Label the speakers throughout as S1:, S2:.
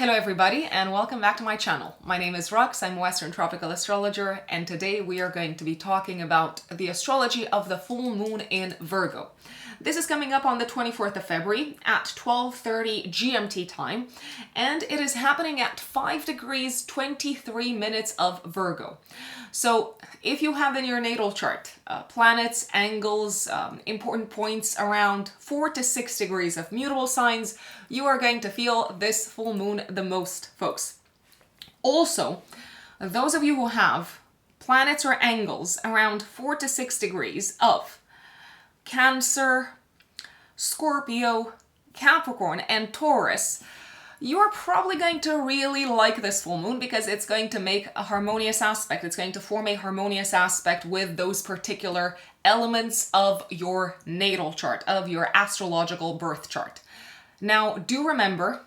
S1: Hello everybody and welcome back to my channel. My name is Rux, I'm a Western Tropical Astrologer, and today we are going to be talking about the astrology of the full moon in Virgo. This is coming up on the 24th of February at 12:30 GMT time, and it is happening at 5 degrees 23 minutes of Virgo. So if you have in your natal chart planets, angles, important points around 4 to 6 degrees of mutable signs, you are going to feel this full moon the most, folks. Also, those of you who have planets or angles around 4 to 6 degrees of Cancer, Scorpio, Capricorn, and Taurus, you're probably going to really like this full moon because it's going to make a harmonious aspect. It's going to form a harmonious aspect with those particular elements of your natal chart, of your astrological birth chart. Now, do remember,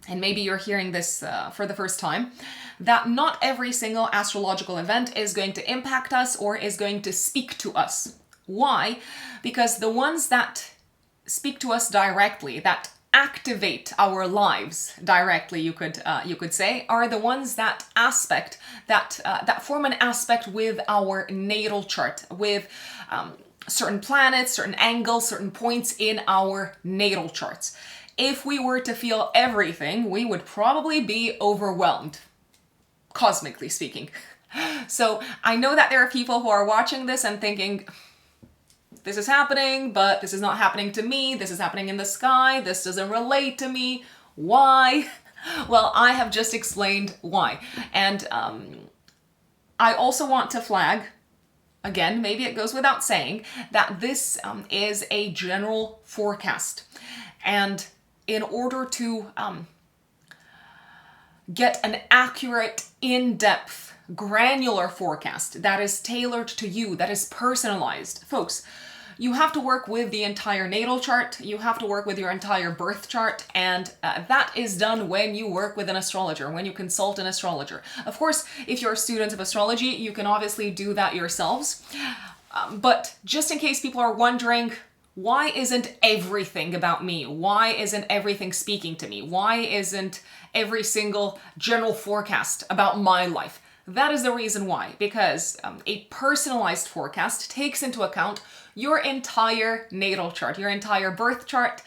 S1: and maybe you're hearing this for the first time, that not every single astrological event is going to impact us or is going to speak to us. Why? Because the ones that speak to us directly, that activate our lives directly, you could say, are the ones that form an aspect with our natal chart, with certain planets, certain angles, certain points in our natal charts. If we were to feel everything, we would probably be overwhelmed, cosmically speaking. So I know that there are people who are watching this and thinking, this is happening, but this is not happening to me. This is happening in the sky. This doesn't relate to me. Why? Well, I have just explained why. And I also want to flag, again, maybe it goes without saying, that this is a general forecast. And in order to get an accurate, in-depth, granular forecast that is tailored to you, that is personalized, folks, you have to work with the entire natal chart, you have to work with your entire birth chart, and that is done when you work with an astrologer, when you consult an astrologer. Of course, if you're a student of astrology, you can obviously do that yourselves. But just in case people are wondering, why isn't everything about me? Why isn't everything speaking to me? Why isn't every single general forecast about my life? That is the reason why, because a personalized forecast takes into account your entire natal chart, your entire birth chart.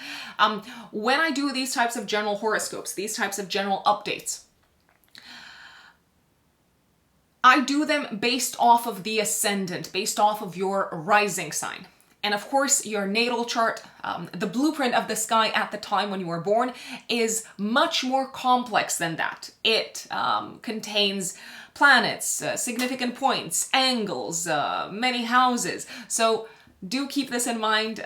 S1: When I do these types of general horoscopes, these types of general updates, I do them based off of the ascendant, based off of your rising sign. And of course, your natal chart, the blueprint of the sky at the time when you were born, is much more complex than that. It contains planets, significant points, angles, many houses. So do keep this in mind,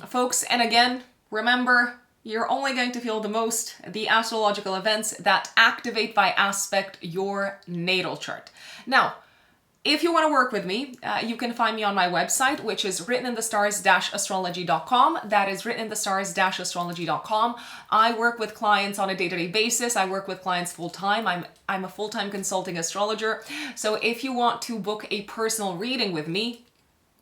S1: folks. And again, remember, you're only going to feel the astrological events that activate by aspect your natal chart. Now, if you want to work with me, you can find me on my website, which is writteninthestars-astrology.com. That is writteninthestars-astrology.com. I work with clients on a day-to-day basis. I work with clients full-time. I'm a full-time consulting astrologer. So if you want to book a personal reading with me,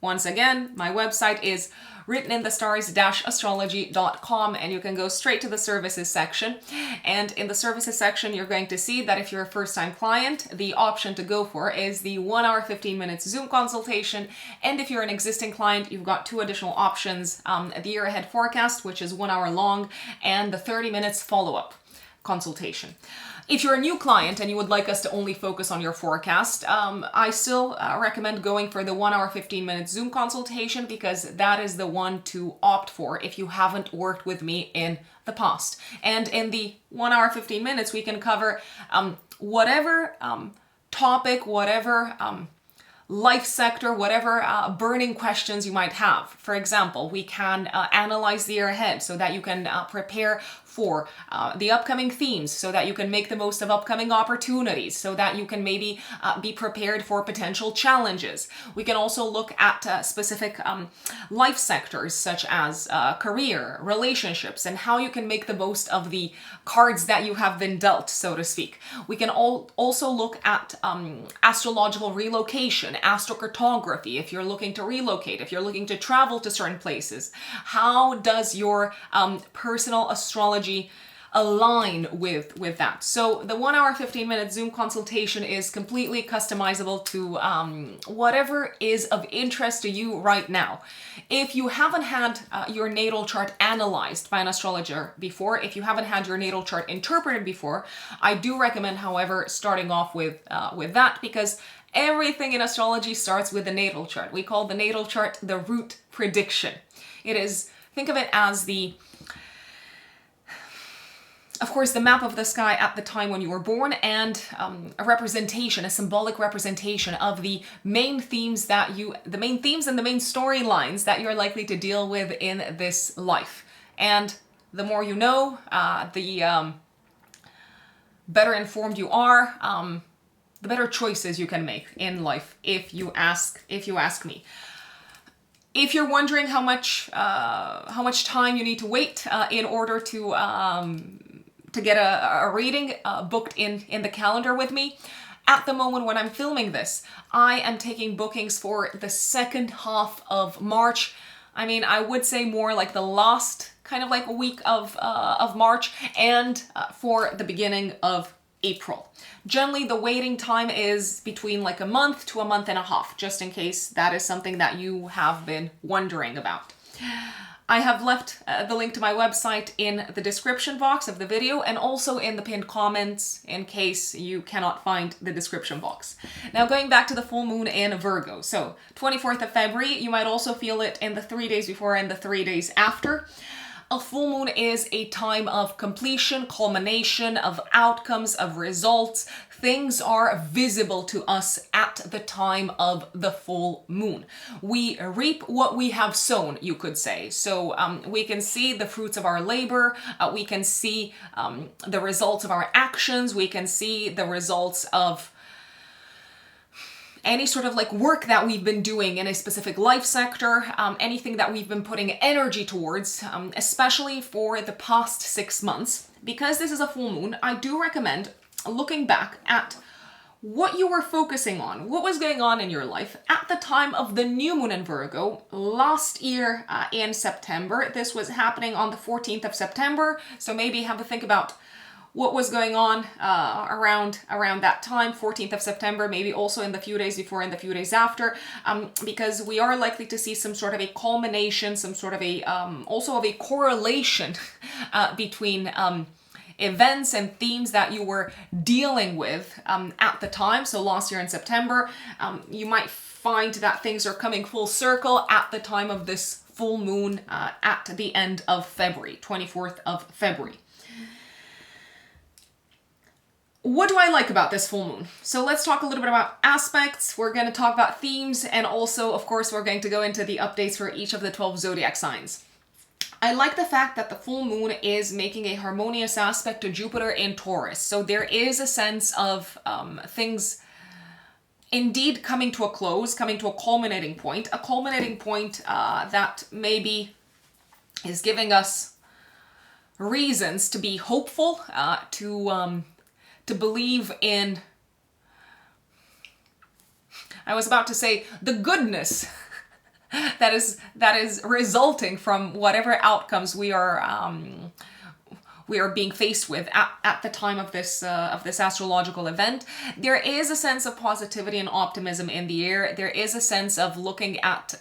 S1: once again, my website is writteninthestars-astrology.com, and you can go straight to the services section. And in the services section, you're going to see that if you're a first-time client, the option to go for is the 1 hour, 15 minutes Zoom consultation. And if you're an existing client, you've got 2 additional options, the year ahead forecast, which is 1 hour long, and the 30 minutes follow-up consultation. If you're a new client and you would like us to only focus on your forecast, I still recommend going for the 1 hour, 15 minutes Zoom consultation, because that is the one to opt for if you haven't worked with me in the past. And in the 1 hour, 15 minutes, we can cover whatever topic, whatever life sector, whatever burning questions you might have. For example, we can analyze the year ahead so that you can prepare for the upcoming themes, so that you can make the most of upcoming opportunities, so that you can maybe be prepared for potential challenges. We can also look at specific life sectors such as career, relationships, and how you can make the most of the cards that you have been dealt, so to speak. We can also look at astrological relocation, astrocartography, if you're looking to relocate, if you're looking to travel to certain places. How does your personal astrology align with that. So the 1 hour 15-minute Zoom consultation is completely customizable to whatever is of interest to you right now. If you haven't had your natal chart analyzed by an astrologer before, if you haven't had your natal chart interpreted before, I do recommend, however, starting off with that, because everything in astrology starts with the natal chart. We call the natal chart the root prediction. It is, think of it as of course, the map of the sky at the time when you were born, and a representation, a symbolic representation of the main themes and the main storylines that you're likely to deal with in this life. And the more you know, the better informed you are, the better choices you can make in life, if you ask me. If you're wondering how much time you need to wait in order to get a reading booked in the calendar with me, at the moment when I'm filming this, I am taking bookings for the second half of March. I mean, I would say more like the last kind of like a week of March, and for the beginning of April. Generally, the waiting time is between like a month to a month and a half, just in case that is something that you have been wondering about. I have left the link to my website in the description box of the video, and also in the pinned comments in case you cannot find the description box. Now, going back to the full moon in Virgo. So 24th of February, you might also feel it in the 3 days before and the 3 days after. A full moon is a time of completion, culmination, of outcomes, of results. Things are visible to us at the time of the full moon. We reap what we have sown, you could say. So we can see the fruits of our labor. We can see the results of our actions. We can see the results of any sort of like work that we've been doing in a specific life sector, anything that we've been putting energy towards, especially for the past 6 months. Because this is a full moon, I do recommend looking back at what you were focusing on, what was going on in your life at the time of the new moon in Virgo last year in September. This was happening on the 14th of September, so maybe have to think about what was going on around that time, 14th of September, maybe also in the few days before and the few days after, because we are likely to see some sort of a culmination, some sort of a, also of a correlation between events and themes that you were dealing with at the time. So last year in September, you might find that things are coming full circle at the time of this full moon at the end of February, 24th of February. What do I like about this full moon? So let's talk a little bit about aspects. We're going to talk about themes, and also, of course, we're going to go into the updates for each of the 12 zodiac signs. I like the fact that the full moon is making a harmonious aspect to Jupiter in Taurus. So there is a sense of things indeed coming to a close, coming to a culminating point that maybe is giving us reasons to be hopeful, to believe in, I was about to say, the goodness that is resulting from whatever outcomes we are being faced with at the time of this astrological event. There is a sense of positivity and optimism in the air. There is a sense of looking at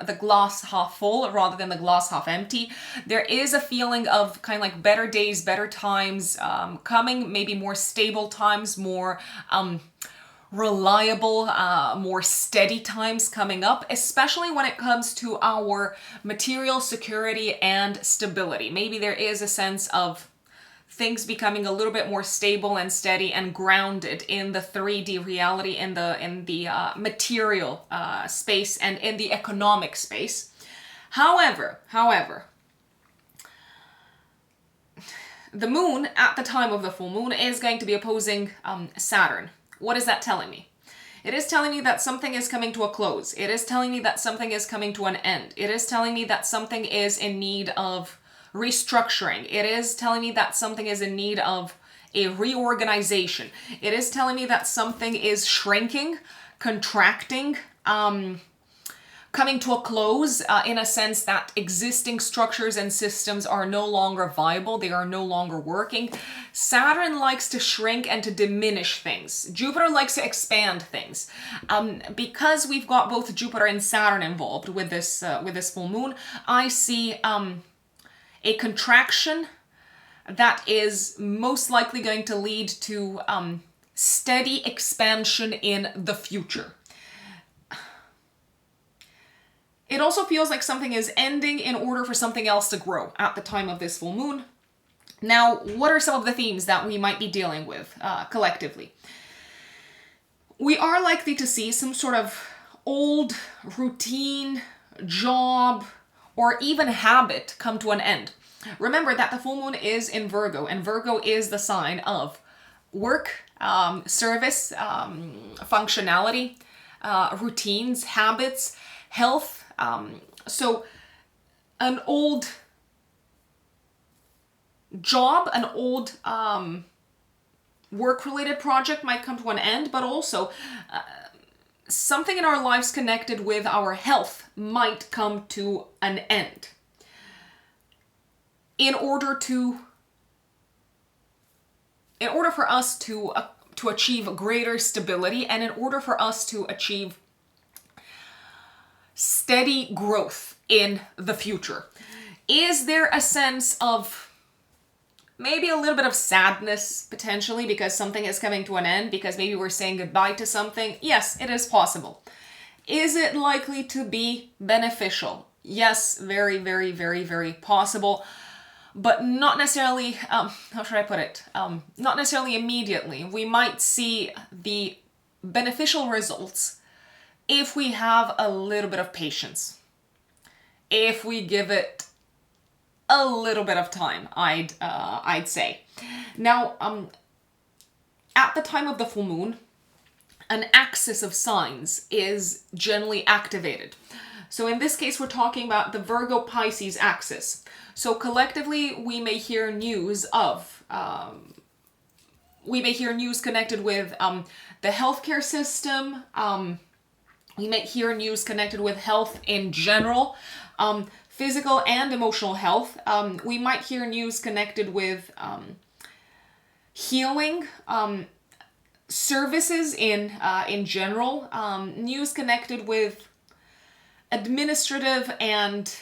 S1: the glass half full rather than the glass half empty. There is a feeling of kind of like better days, better times coming, maybe more stable times, more reliable, more steady times coming up, especially when it comes to our material security and stability. Maybe there is a sense of things becoming a little bit more stable and steady and grounded in the 3D reality, in the material space and in the economic space. However, the moon at the time of the full moon is going to be opposing Saturn. What is that telling me? It is telling me that something is coming to a close. It is telling me that something is coming to an end. It is telling me that something is in need of restructuring. It is telling me that something is in need of a reorganization. It is telling me that something is shrinking, contracting, coming to a close in a sense that existing structures and systems are no longer viable, they are no longer working. Saturn likes to shrink and to diminish things. Jupiter likes to expand things. Because we've got both Jupiter and Saturn involved with this full moon, I see a contraction that is most likely going to lead to steady expansion in the future. It also feels like something is ending in order for something else to grow at the time of this full moon. Now, what are some of the themes that we might be dealing with collectively? We are likely to see some sort of old routine, job, or even habit come to an end. Remember that the full moon is in Virgo, and Virgo is the sign of work, service, functionality, routines, habits, health. So an old job, an old work-related project might come to an end, but also something in our lives connected with our health might come to an end. In order for us to achieve greater stability, and in order for us to achieve steady growth in the future. Is there a sense of maybe a little bit of sadness potentially because something is coming to an end, because maybe we're saying goodbye to something? Yes, it is possible. Is it likely to be beneficial? Yes, very, very, very, very possible. But not necessarily, how should I put it? Not necessarily immediately. We might see the beneficial results if we have a little bit of patience. If we give it a little bit of time, I'd say. Now, at the time of the full moon, an axis of signs is generally activated. So in this case, we're talking about the Virgo-Pisces axis. So collectively, we may hear news connected with the healthcare system. We may hear news connected with health in general, physical and emotional health. We might hear news connected with healing, services in general, news connected with administrative and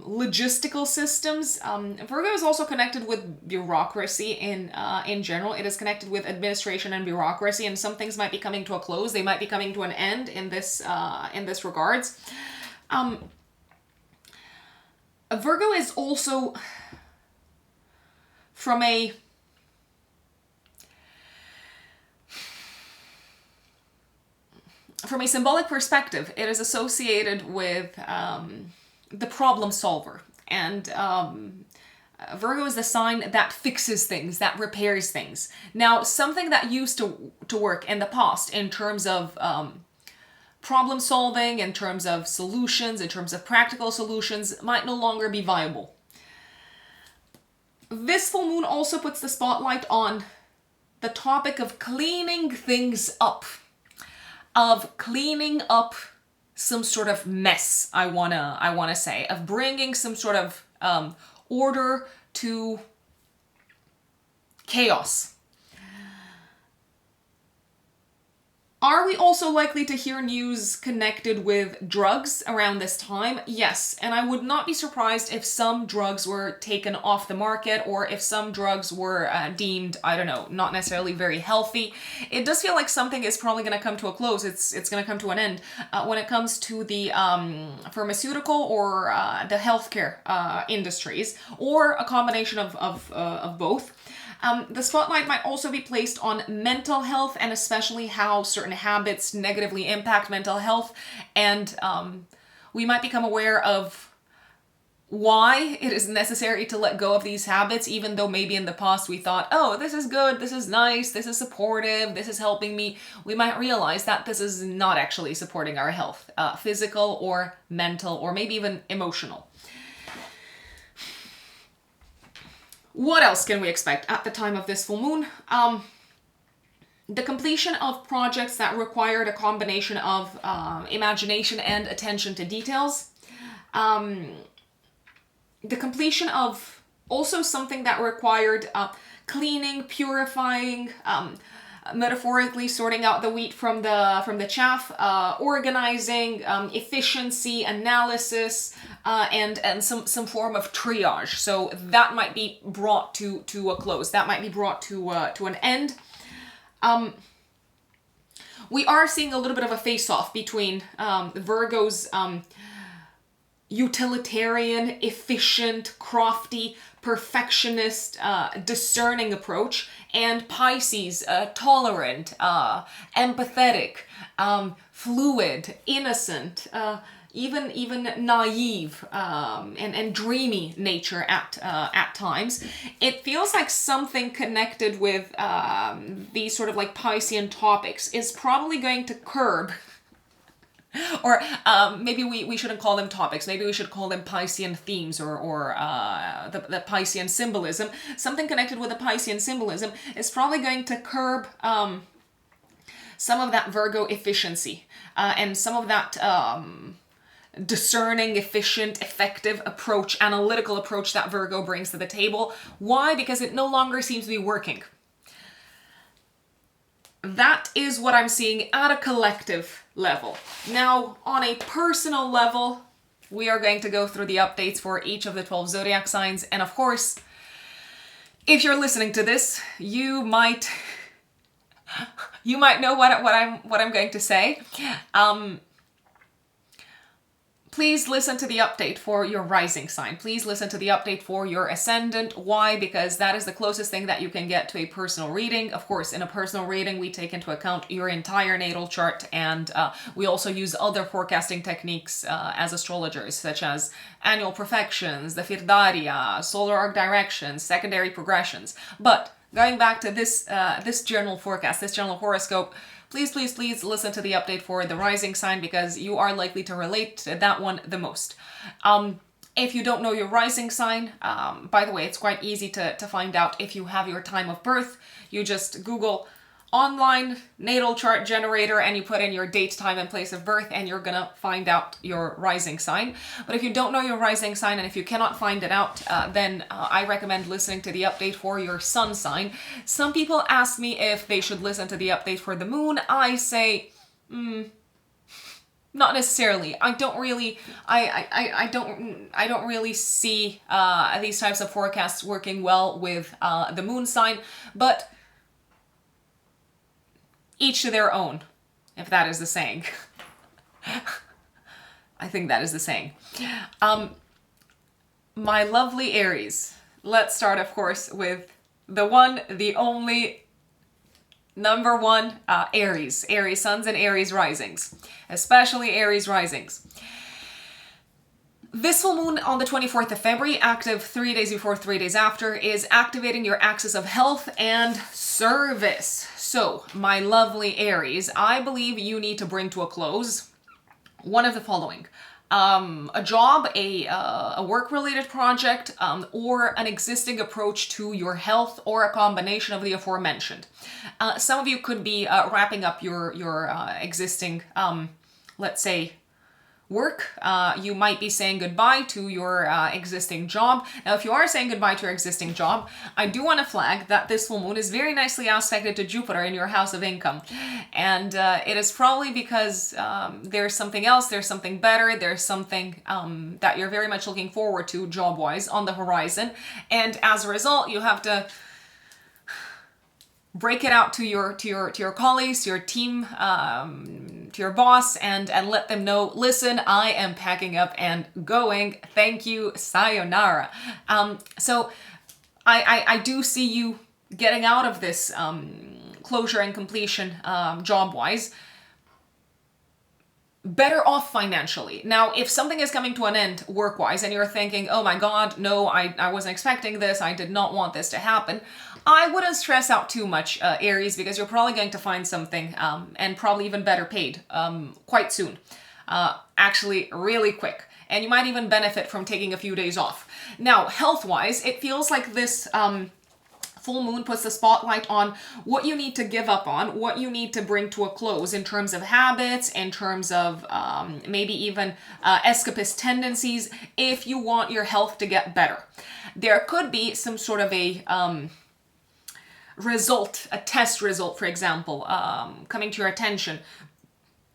S1: logistical systems. Virgo is also connected with bureaucracy in general. It is connected with administration and bureaucracy, and some things might be coming to a close. They might be coming to an end in this regards. Virgo is also from a symbolic perspective, it is associated with the problem solver. And Virgo is the sign that fixes things, that repairs things. Now, something that used to work in the past in terms of problem solving, in terms of solutions, in terms of practical solutions, might no longer be viable. This full moon also puts the spotlight on the topic of cleaning things up. Of cleaning up some sort of mess, I wanna say, of bringing some sort of order to chaos. Are we also likely to hear news connected with drugs around this time? Yes, and I would not be surprised if some drugs were taken off the market, or if some drugs were deemed, I don't know, not necessarily very healthy. It does feel like something is probably going to come to a close. It's going to come to an end when it comes to the pharmaceutical or the healthcare industries, or a combination of both. The spotlight might also be placed on mental health, and especially how certain habits negatively impact mental health. And we might become aware of why it is necessary to let go of these habits, even though maybe in the past we thought, oh, this is good, this is nice, this is supportive, this is helping me. We might realize that this is not actually supporting our health, physical or mental, or maybe even emotional. What else can we expect at the time of this full moon? The completion of projects that required a combination of imagination and attention to details. The completion of also something that required cleaning, purifying, metaphorically sorting out the wheat from the chaff, organizing, efficiency, analysis, and some form of triage. So that might be brought to a close. That might be brought to an end. We are seeing a little bit of a face-off between Virgo's utilitarian, efficient, crafty, perfectionist, discerning approach, and Pisces, tolerant, empathetic, fluid, innocent, even naive, and dreamy nature at times. It feels like something connected with these sort of like Piscean topics is probably going to curb. Or maybe we shouldn't call them topics. Maybe we should call them Piscean themes or the Piscean symbolism. Something connected with the Piscean symbolism is probably going to curb some of that Virgo efficiency and some of that discerning, efficient, effective approach, analytical approach that Virgo brings to the table. Why? Because it no longer seems to be working. That is what I'm seeing at a collective level. Now, on a personal level, we are going to go through the updates for each of the 12 zodiac signs. And of course, if you're listening to this, you might know what I'm going to say. Please listen to the update for your rising sign. Please listen to the update for your ascendant. Why? Because that is the closest thing that you can get to a personal reading. Of course, in a personal reading, we take into account your entire natal chart, and we also use other forecasting techniques as astrologers, such as annual profections, the Firdaria, solar arc directions, secondary progressions. But going back to this general forecast, this general horoscope, please listen to the update for the rising sign, because you are likely to relate to that one the most. If you don't know your rising sign, by the way, it's quite easy to find out if you have your time of birth. You just Google online natal chart generator and you put in your date, time, and place of birth, and you're gonna find out your rising sign. But if you don't know your rising sign, and if you cannot find it out, then I recommend listening to the update for your sun sign. Some people ask me if they should listen to the update for the moon. I say, not necessarily. I don't really see these types of forecasts working well with the moon sign, but each to their own, if that is the saying. I think that is the saying. My lovely Aries. Let's start, of course, with the one, the only, number one, Aries. Aries suns and Aries risings. Especially Aries risings. This full moon on the 24th of February, active 3 days before, 3 days after, is activating your axis of health and service. So, my lovely Aries, I believe you need to bring to a close one of the following. A job, a work-related project, or an existing approach to your health, or a combination of the aforementioned. Some of you could be wrapping up your existing, let's say, work. You might be saying goodbye to your existing job. Now, if you are saying goodbye to your existing job, I do want to flag that this full moon is very nicely aspected to Jupiter in your house of income. And it is probably because there's something else, there's something better, there's something that you're very much looking forward to job-wise on the horizon. And as a result, you have to break it out to your colleagues, to your team, to your boss, and let them know, listen, I am packing up and going. Thank you, sayonara. So I do see you getting out of this closure and completion job-wise better off financially. Now, if something is coming to an end work-wise and you're thinking, oh my God, no, I wasn't expecting this, I did not want this to happen, I wouldn't stress out too much, Aries, because you're probably going to find something, and probably even better paid, quite soon. Actually, really quick. And you might even benefit from taking a few days off. Now, health-wise, it feels like this full full moon puts the spotlight on what you need to give up on, what you need to bring to a close in terms of habits, in terms of maybe even escapist tendencies, if you want your health to get better. There could be some sort of a result, a test result, for example, coming to your attention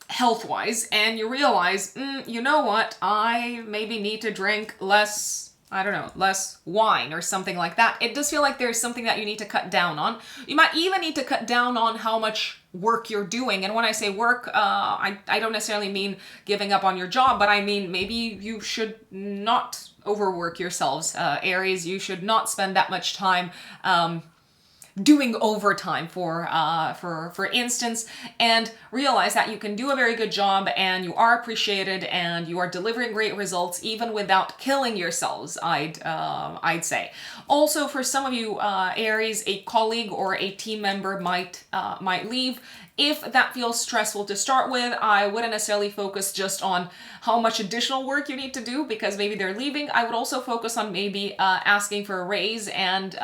S1: health-wise, and you realize, you know what, I maybe need to drink less, I don't know, less wine or something like that. It does feel like there's something that you need to cut down on. You might even need to cut down on how much work you're doing. And when I say work, I don't necessarily mean giving up on your job, but I mean maybe you should not overwork yourselves. Aries, you should not spend that much time doing overtime, for instance, and realize that you can do a very good job and you are appreciated and you are delivering great results even without killing yourselves, I'd say. Also, for some of you Aries, a colleague or a team member might leave. If that feels stressful to start with, I wouldn't necessarily focus just on how much additional work you need to do because maybe they're leaving. I would also focus on maybe asking for a raise and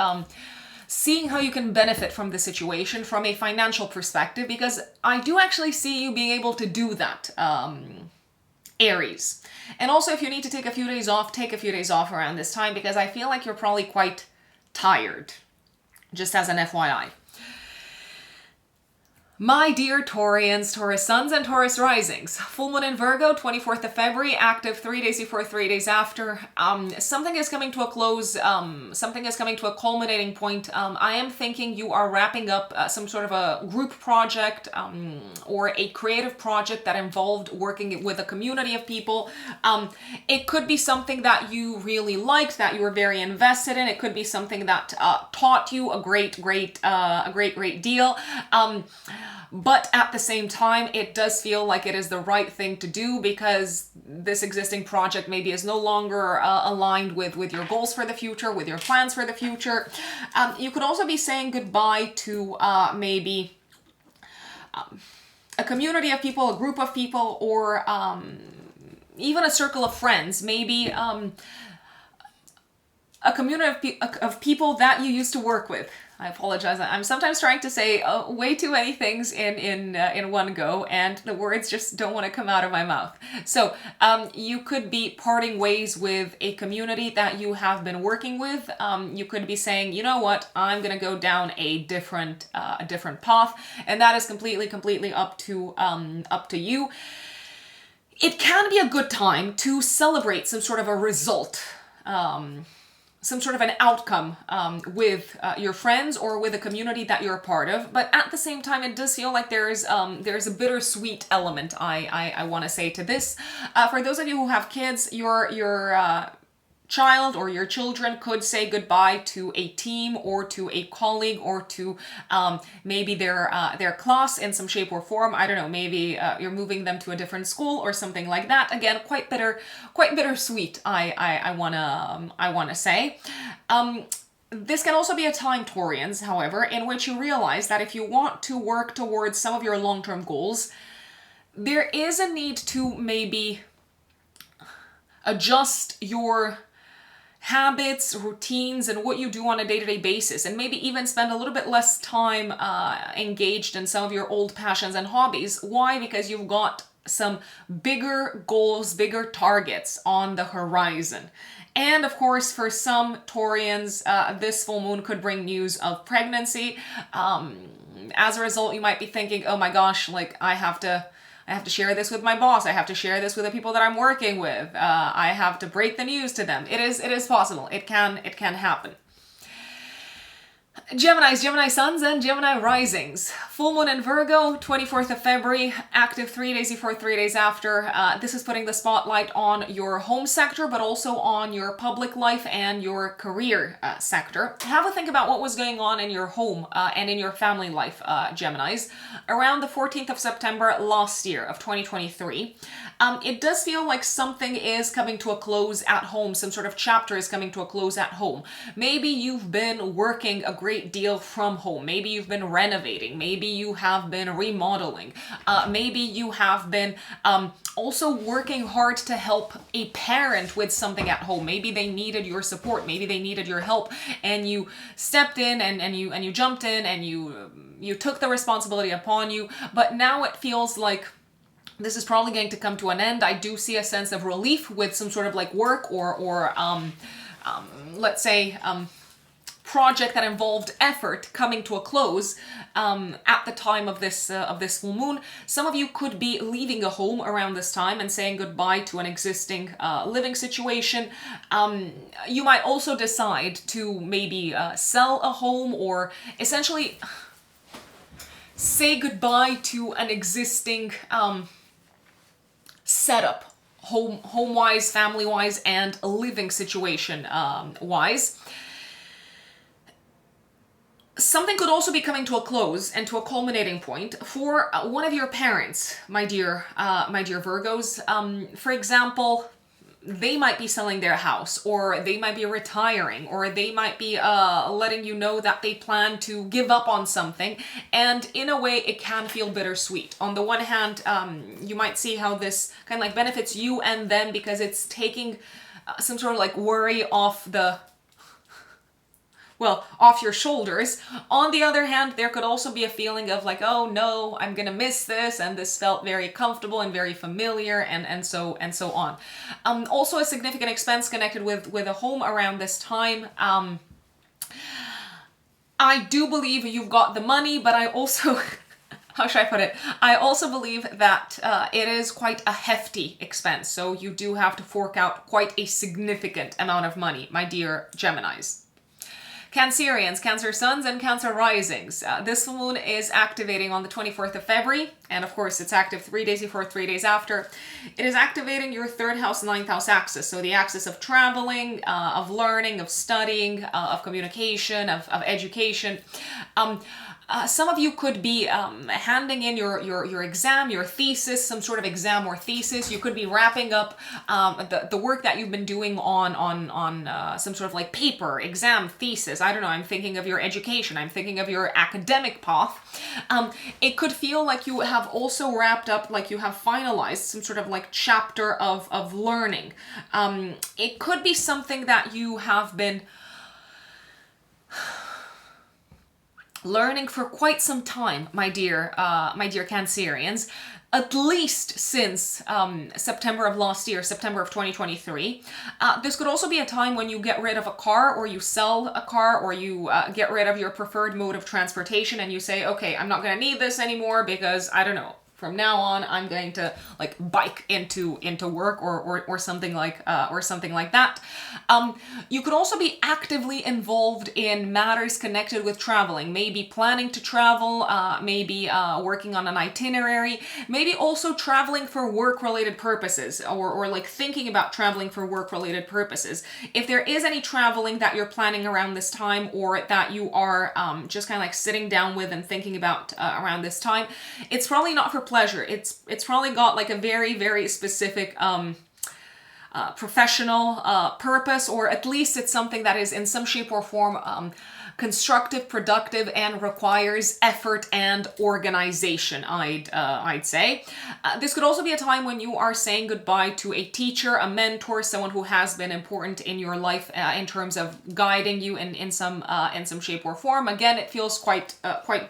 S1: seeing how you can benefit from the situation from a financial perspective, because I do actually see you being able to do that, Aries. And also, if you need to take a few days off, take a few days off around this time, because I feel like you're probably quite tired, just as an FYI. My dear Taurians, Taurus suns and Taurus risings. Full moon in Virgo, 24th of February, active 3 days before, 3 days after. Something is coming to a close, something is coming to a culminating point. I am thinking you are wrapping up some sort of a group project or a creative project that involved working with a community of people. It could be something that you really liked, that you were very invested in. It could be something that taught you a great deal. But at the same time, it does feel like it is the right thing to do because this existing project maybe is no longer aligned with your goals for the future, with your plans for the future. You could also be saying goodbye to maybe a community of people, a group of people, or even a circle of friends. Maybe a community of people that you used to work with. I apologize. I'm sometimes trying to say way too many things in one go, and the words just don't want to come out of my mouth. So you could be parting ways with a community that you have been working with. You could be saying, you know what, I'm gonna go down a different path, and that is completely up to you. It can be a good time to celebrate some sort of a result. Some sort of an outcome with your friends or with a community that you're a part of. But at the same time, it does feel like there's a bittersweet element, I want to say, to this. For those of you who have kids, your child or your children could say goodbye to a team or to a colleague or to maybe their class in some shape or form. I don't know, maybe you're moving them to a different school or something like that. Again, quite bittersweet, I wanna say. This can also be a time, Taurians, however, in which you realize that if you want to work towards some of your long-term goals, there is a need to maybe adjust your habits, routines, and what you do on a day-to-day basis, and maybe even spend a little bit less time engaged in some of your old passions and hobbies. Why? Because you've got some bigger goals, bigger targets on the horizon. And of course, for some Taurians, this full moon could bring news of pregnancy. As a result, you might be thinking, oh my gosh, like I have to share this with my boss. I have to share this with the people that I'm working with. I have to break the news to them. It is possible. It can happen. Geminis, Gemini suns, and Gemini risings. Full moon in Virgo, 24th of February, active 3 days before, 3 days after. This is putting the spotlight on your home sector, but also on your public life and your career sector. Have a think about what was going on in your home and in your family life, Geminis, around the 14th of September last year of 2023. It does feel like something is coming to a close at home. Some sort of chapter is coming to a close at home. Maybe you've been working a great deal from home. Maybe you've been renovating. Maybe you have been remodeling. Maybe you have been also working hard to help a parent with something at home. Maybe they needed your support. Maybe they needed your help, and you stepped in and you jumped in and you took the responsibility upon you. But now it feels like this is probably going to come to an end. I do see a sense of relief with some sort of like work or let's say project that involved effort coming to a close at the time of this full moon. Some of you could be leaving a home around this time and saying goodbye to an existing living situation. You might also decide to maybe sell a home, or essentially say goodbye to an existing setup, home-wise, family-wise, and living situation wise. Something could also be coming to a close and to a culminating point for one of your parents, my dear Virgos. For example, they might be selling their house, or they might be retiring, or they might be letting you know that they plan to give up on something. And in a way, it can feel bittersweet. On the one hand, you might see how this kind of like benefits you and them, because it's taking some sort of like worry off off your shoulders. On the other hand, there could also be a feeling of like, oh no, I'm gonna miss this, and this felt very comfortable and very familiar, and so on. Also a significant expense connected with a home around this time. I do believe you've got the money, but I also how should I put it? I also believe that it is quite a hefty expense, so you do have to fork out quite a significant amount of money, my dear Geminis. Cancerians, Cancer Suns, and Cancer Risings. This full moon is activating on the 24th of February, and of course it's active 3 days before, 3 days after. It is activating your 3rd house, 9th house axis, so the axis of traveling, of learning, of studying, of communication, of education. Some of you could be handing in your exam, your thesis, some sort of exam or thesis. You could be wrapping up the work that you've been doing on some sort of like paper, exam, thesis. I don't know, I'm thinking of your education. I'm thinking of your academic path. It could feel like you have also wrapped up, like you have finalized some sort of like chapter of learning. It could be something that you have been learning for quite some time, my dear Cancerians, at least since September of last year, September of 2023. This could also be a time when you get rid of a car, or you sell a car, or you get rid of your preferred mode of transportation, and you say, okay, I'm not going to need this anymore because, I don't know, from now on, I'm going to like bike into work or something like that. You could also be actively involved in matters connected with traveling, maybe planning to travel, maybe working on an itinerary, maybe also traveling for work-related purposes, or like thinking about traveling for work-related purposes. If there is any traveling that you're planning around this time, or that you are just kind of like sitting down with and thinking about around this time, it's probably not for pleasure. It's probably got like a very, very specific professional purpose, or at least it's something that is in some shape or form constructive, productive, and requires effort and organization, I'd say. This could also be a time when you are saying goodbye to a teacher, a mentor, someone who has been important in your life in terms of guiding you in some shape or form. Again, it feels quite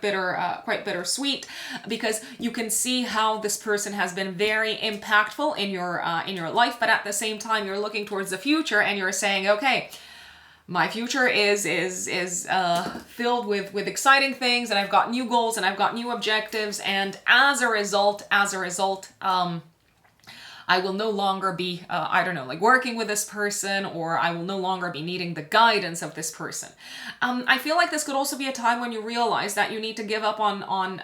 S1: bittersweet, because you can see how this person has been very impactful in your life, but at the same time you're looking towards the future and you're saying, okay, my future is filled with exciting things, and I've got new goals and I've got new objectives, and as a result, I will no longer be, I don't know, like working with this person, or I will no longer be needing the guidance of this person. I feel like this could also be a time when you realize that you need to give up on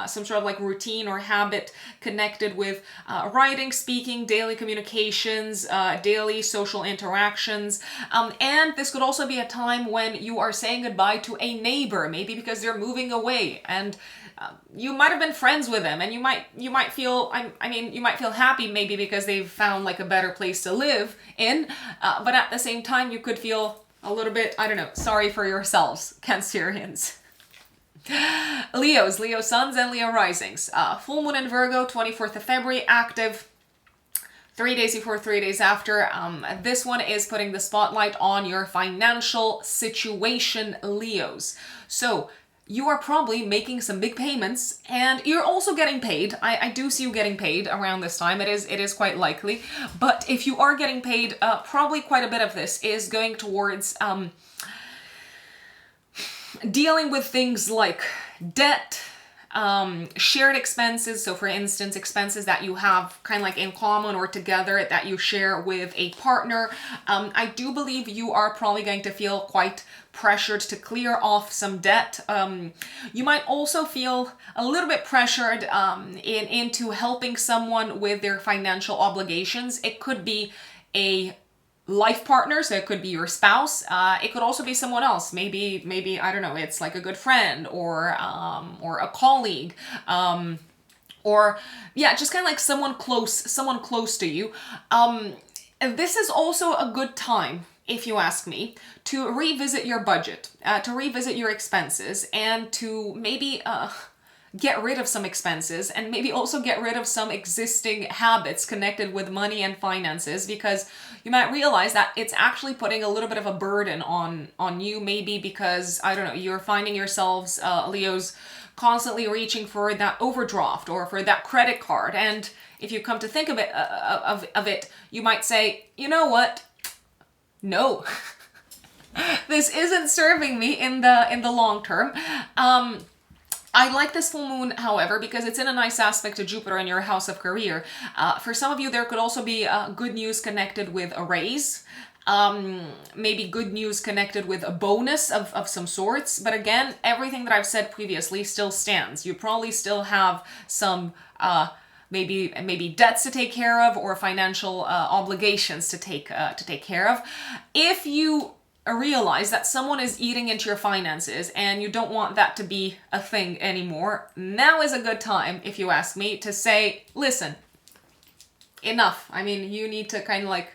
S1: some sort of like routine or habit connected with writing, speaking, daily communications, daily social interactions. And this could also be a time when you are saying goodbye to a neighbor, maybe because they're moving away, and you might have been friends with them, and you might feel you might feel happy maybe because they've found like a better place to live in, but at the same time you could feel a little bit, I don't know, sorry for yourselves, Cancerians. Leos, Leo suns and Leo risings. Full moon in Virgo, 24th of February, active 3 days before, 3 days after. This one is putting the spotlight on your financial situation, Leos. So you are probably making some big payments and you're also getting paid. I do see you getting paid around this time. It is quite likely. But if you are getting paid, probably quite a bit of this is going towards dealing with things like debt, shared expenses. So for instance, expenses that you have kind of like in common or together that you share with a partner. I do believe you are probably going to feel quite pressured to clear off some debt. You might also feel a little bit pressured into helping someone with their financial obligations. It could be a life partner, so it could be your spouse. It could also be someone else. Maybe I don't know. It's like a good friend or a colleague, or yeah, just kind of like someone close to you. This is also a good time, if you ask me, to revisit your budget, to revisit your expenses, and to maybe get rid of some expenses and maybe also get rid of some existing habits connected with money and finances, because you might realize that it's actually putting a little bit of a burden on you, maybe because, I don't know, you're finding yourselves, Leos, constantly reaching for that overdraft or for that credit card. And if you come to think of it, you might say, you know what? No, this isn't serving me in the long term. I like this full moon, however, because it's in a nice aspect to Jupiter in your house of career. For some of you, there could also be good news connected with a raise. Maybe good news connected with a bonus of some sorts. But again, everything that I've said previously still stands. You probably still have some maybe debts to take care of or financial obligations to take care of. If you realize that someone is eating into your finances and you don't want that to be a thing anymore, now is a good time, if you ask me, to say, listen, enough. I mean, you need to kind of like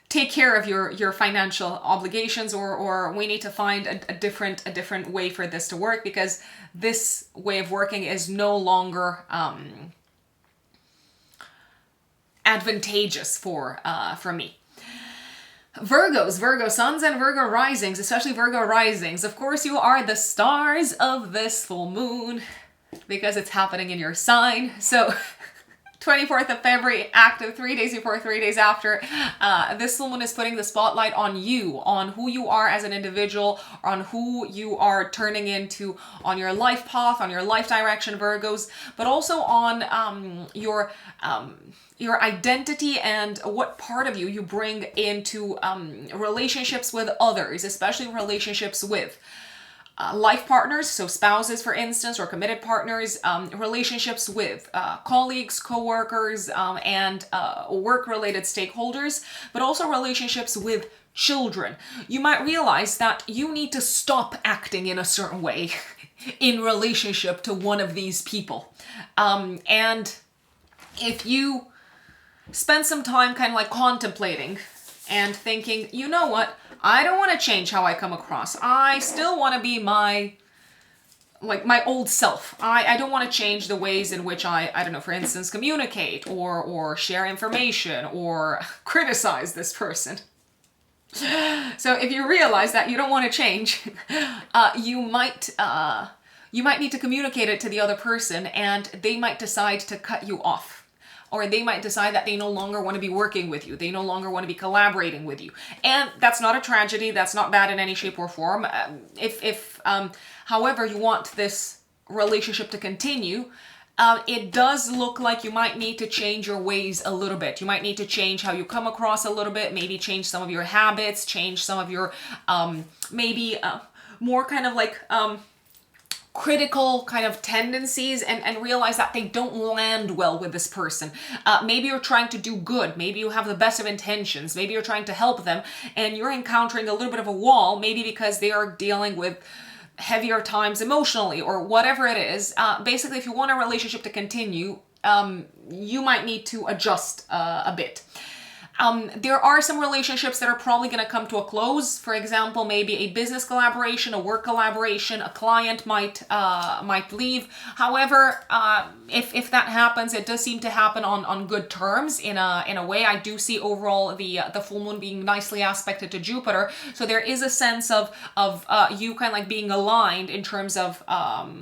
S1: take care of your financial obligations, or we need to find a different way for this to work, because this way of working is no longer advantageous for me. Virgos, Virgo suns and Virgo risings, especially Virgo risings. Of course, you are the stars of this full moon because it's happening in your sign. So 24th of February, active 3 days before, 3 days after. This full moon is putting the spotlight on you, on who you are as an individual, on who you are turning into, on your life path, on your life direction, Virgos, but also on your identity and what part of you bring into relationships with others, especially relationships with life partners, so spouses, for instance, or committed partners, relationships with colleagues, co-workers, and work-related stakeholders, but also relationships with children. You might realize that you need to stop acting in a certain way in relationship to one of these people. And if you spend some time kind of like contemplating and thinking, you know what, I don't want to change how I come across. I still want to be my old self. I don't want to change the ways in which I don't know, for instance, communicate or share information or criticize this person. So if you realize that you don't want to change, you might need to communicate it to the other person, and they might decide to cut you off. Or they might decide that they no longer want to be working with you. They no longer want to be collaborating with you. And that's not a tragedy. That's not bad in any shape or form. However, you want this relationship to continue, it does look like you might need to change your ways a little bit. You might need to change how you come across a little bit, maybe change some of your habits, change some of your, more kind of like, critical kind of tendencies, and realize that they don't land well with this person. Maybe you're trying to do good. Maybe you have the best of intentions. Maybe you're trying to help them and you're encountering a little bit of a wall, maybe because they are dealing with heavier times emotionally or whatever it is. Basically, if you want a relationship to continue, you might need to adjust a bit. There are some relationships that are probably going to come to a close. For example, maybe a business collaboration, a work collaboration, a client might leave. However, if that happens, it does seem to happen on good terms. In a way, I do see overall the full moon being nicely aspected to Jupiter. So there is a sense of you kind of like being aligned in terms of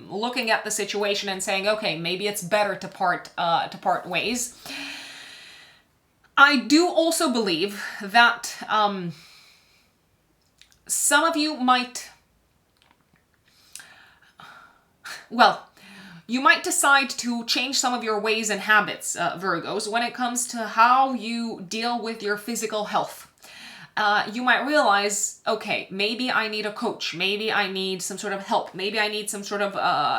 S1: looking at the situation and saying, okay, maybe it's better to part ways. I do also believe that some of you might, well, you might decide to change some of your ways and habits, Virgos, when it comes to how you deal with your physical health. You might realize, okay, maybe I need a coach, maybe I need some sort of help, maybe I need some sort of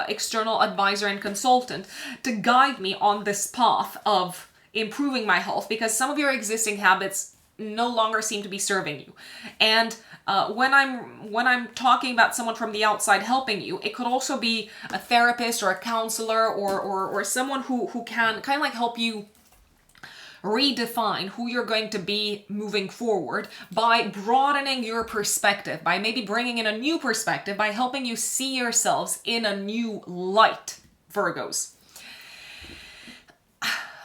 S1: external advisor and consultant to guide me on this path of improving my health, because some of your existing habits no longer seem to be serving you. And when I'm talking about someone from the outside helping you, it could also be a therapist or a counselor or someone who can kind of like help you redefine who you're going to be moving forward by broadening your perspective, by maybe bringing in a new perspective, by helping you see yourselves in a new light, Virgos.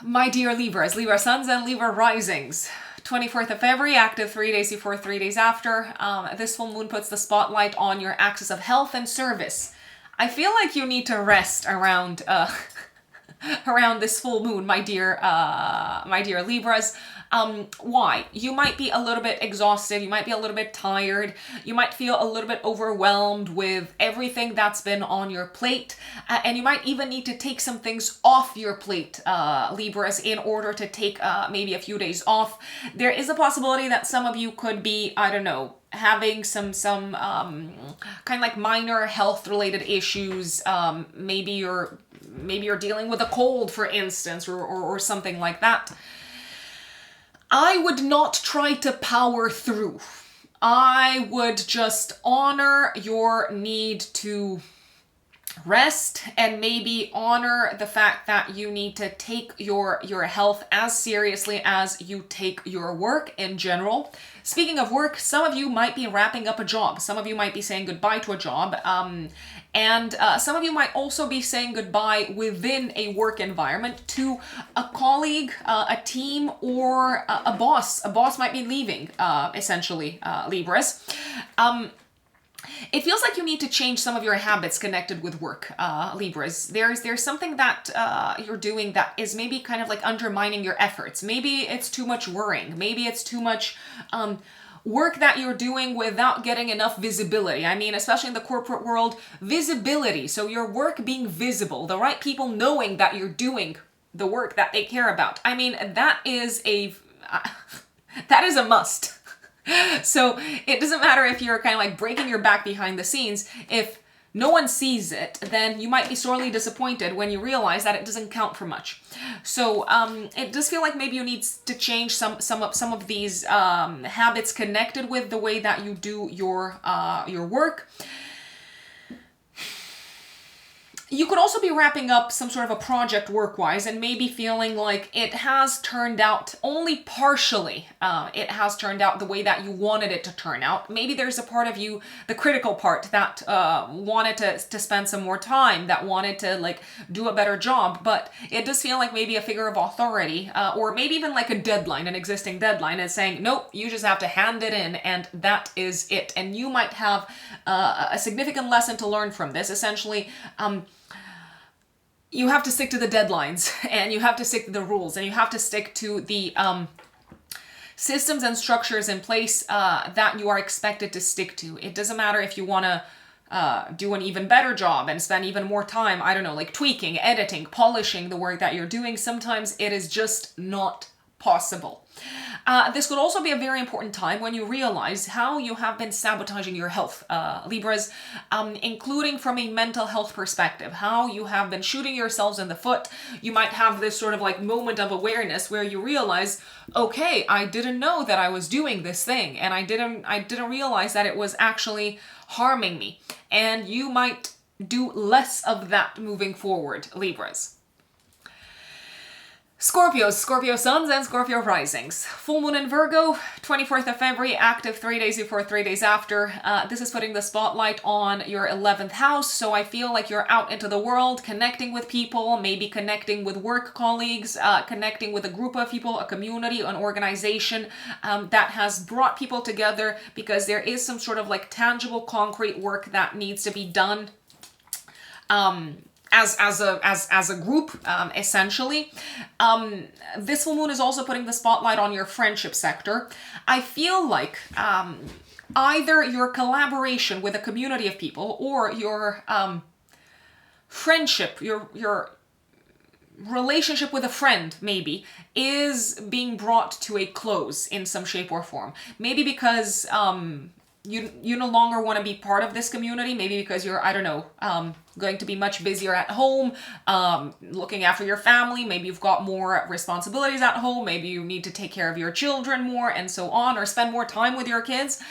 S1: My dear Libras, Libra suns and Libra risings, 24th of February, active 3 days before, 3 days after. This full moon puts the spotlight on your axis of health and service. I feel like you need to rest around around this full moon, my dear Libras. Why? You might be a little bit exhausted, you might be a little bit tired, you might feel a little bit overwhelmed with everything that's been on your plate, and you might even need to take some things off your plate, Libras, in order to take maybe a few days off. There is a possibility that some of you could be, I don't know, having some kind of like minor health related issues. Maybe you're dealing with a cold, for instance, or something like that. I would not try to power through. I would just honor your need to rest and maybe honor the fact that you need to take your health as seriously as you take your work in general. Speaking of work, some of you might be wrapping up a job. Some of you might be saying goodbye to a job. And some of you might also be saying goodbye within a work environment to a colleague, a team, or a boss. A boss might be leaving, essentially, Libras. It feels like you need to change some of your habits connected with work, Libras. There's something that you're doing that is maybe kind of like undermining your efforts. Maybe it's too much worrying. Maybe it's too much work that you're doing without getting enough visibility. I mean, especially in the corporate world, visibility. So your work being visible, the right people knowing that you're doing the work that they care about. I mean, that is a must. So it doesn't matter if you're kind of like breaking your back behind the scenes. If no one sees it, then you might be sorely disappointed when you realize that it doesn't count for much. So it does feel like maybe you need to change some of these habits connected with the way that you do your work. You could also be wrapping up some sort of a project work-wise and maybe feeling like it has turned out only partially. It has turned out the way that you wanted it to turn out. Maybe there's a part of you, the critical part, that wanted to spend some more time, that wanted to like do a better job, but it does feel like maybe a figure of authority or maybe even like a deadline, an existing deadline, is saying, nope, you just have to hand it in and that is it. And you might have a significant lesson to learn from this. Essentially, you have to stick to the deadlines and you have to stick to the rules and you have to stick to the systems and structures in place that you are expected to stick to. It doesn't matter if you want to do an even better job and spend even more time, I don't know, like tweaking, editing, polishing the work that you're doing. Sometimes it is just not possible. This could also be a very important time when you realize how you have been sabotaging your health, Libras, including from a mental health perspective, how you have been shooting yourselves in the foot. You might have this sort of like moment of awareness where you realize, okay, I didn't know that I was doing this thing, and I didn't realize that it was actually harming me. And you might do less of that moving forward, Libras. Scorpios, Scorpio suns and Scorpio risings. Full moon in Virgo, 24th of February, active 3 days before, 3 days after. This is putting the spotlight on your 11th house, so I feel like you're out into the world, connecting with people, maybe connecting with work colleagues, connecting with a group of people, a community, an organization that has brought people together because there is some sort of like tangible, concrete work that needs to be done. As a group, essentially. This full moon is also putting the spotlight on your friendship sector. I feel like either your collaboration with a community of people or your friendship, your relationship with a friend, maybe, is being brought to a close in some shape or form. Maybe because you no longer want to be part of this community, maybe because you're, I don't know, going to be much busier at home, looking after your family, maybe you've got more responsibilities at home, maybe you need to take care of your children more and so on, or spend more time with your kids.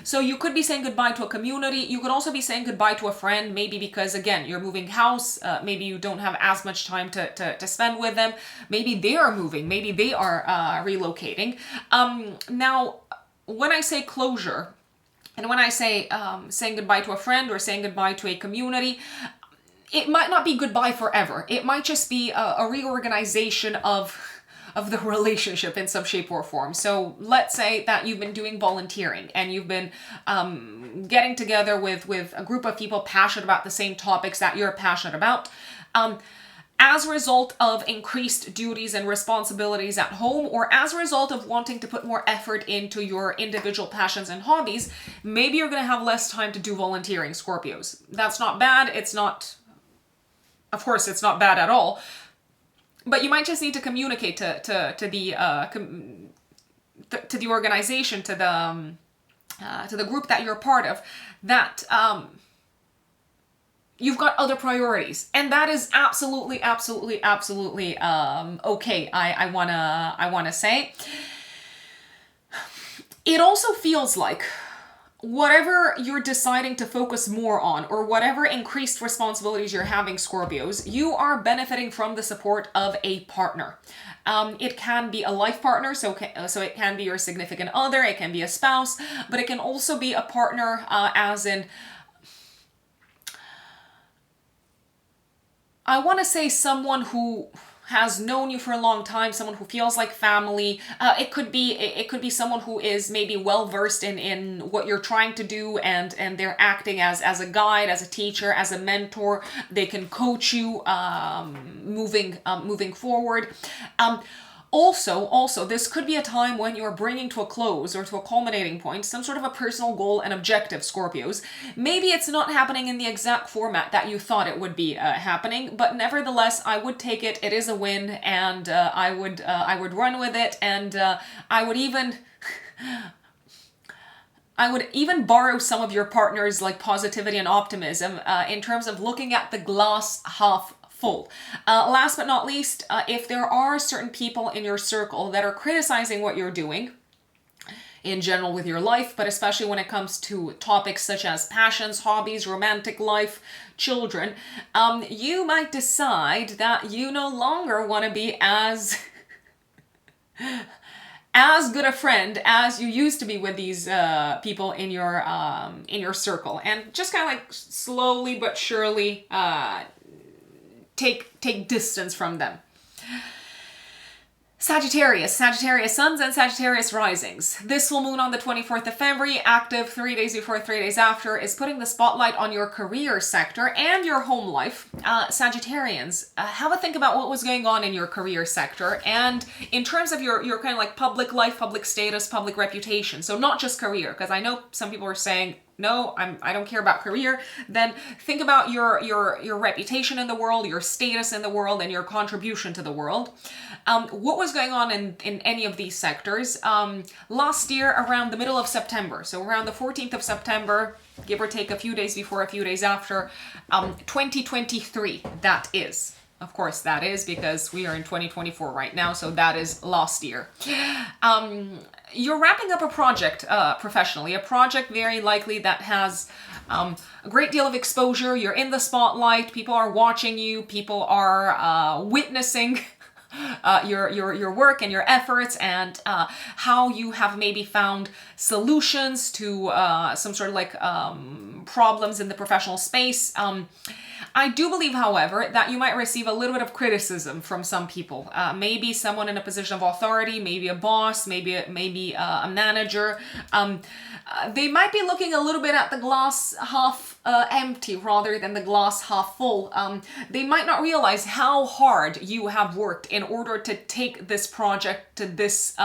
S1: So you could be saying goodbye to a community, you could also be saying goodbye to a friend, maybe because, again, you're moving house, maybe you don't have as much time to spend with them, maybe they are moving, maybe they are relocating. Now, when I say closure, and when I say saying goodbye to a friend or saying goodbye to a community, it might not be goodbye forever. It might just be a reorganization of the relationship in some shape or form. So let's say that you've been doing volunteering and you've been getting together with a group of people passionate about the same topics that you're passionate about. As a result of increased duties and responsibilities at home, or as a result of wanting to put more effort into your individual passions and hobbies, maybe you're going to have less time to do volunteering, Scorpios. That's not bad. It's not, of course, it's not bad at all. But you might just need to communicate to the organization, to the group that you're part of, that you've got other priorities, and that is absolutely okay. I wanna say. It also feels like whatever you're deciding to focus more on, or whatever increased responsibilities you're having, Scorpios, you are benefiting from the support of a partner. It can be a life partner, so it can be your significant other, it can be a spouse, but it can also be a partner as in, I want to say someone who has known you for a long time, someone who feels like family. It could be someone who is maybe well versed in what you're trying to do, and they're acting as a guide, as a teacher, as a mentor. They can coach you moving forward. Also, this could be a time when you're bringing to a close or to a culminating point some sort of a personal goal and objective, Scorpios. Maybe it's not happening in the exact format that you thought it would be happening, but nevertheless, I would take it. It is a win, and I would run with it, and I would even borrow some of your partner's like positivity and optimism in terms of looking at the glass half full. Last but not least, if there are certain people in your circle that are criticizing what you're doing, in general with your life, but especially when it comes to topics such as passions, hobbies, romantic life, children, you might decide that you no longer want to be as good a friend as you used to be with these people in your circle, and just kind of like slowly but surely take distance from them. Sagittarius suns and Sagittarius risings. This full moon on the 24th of February, active 3 days before, 3 days after, is putting the spotlight on your career sector and your home life. Sagittarians, have a think about what was going on in your career sector, and in terms of your kind of like public life, public status, public reputation. So not just career, because I know some people are saying, no, I don't care about career. Then think about your reputation in the world, your status in the world, and your contribution to the world. What was going on in any of these sectors last year around the middle of September? So around the 14th of September, give or take a few days before, a few days after, 2023, that is. Of course, that is because we are in 2024 right now, so that is last year. You're wrapping up a project professionally, a project very likely that has a great deal of exposure. You're in the spotlight, people are watching you, people are witnessing your work and your efforts, and how you have maybe found solutions to some sort of like problems in the professional space. I do believe, however, that you might receive a little bit of criticism from some people. Maybe someone in a position of authority, maybe a boss, maybe a manager. They might be looking a little bit at the glass half empty rather than the glass half full. They might not realize how hard you have worked in order to take this project to this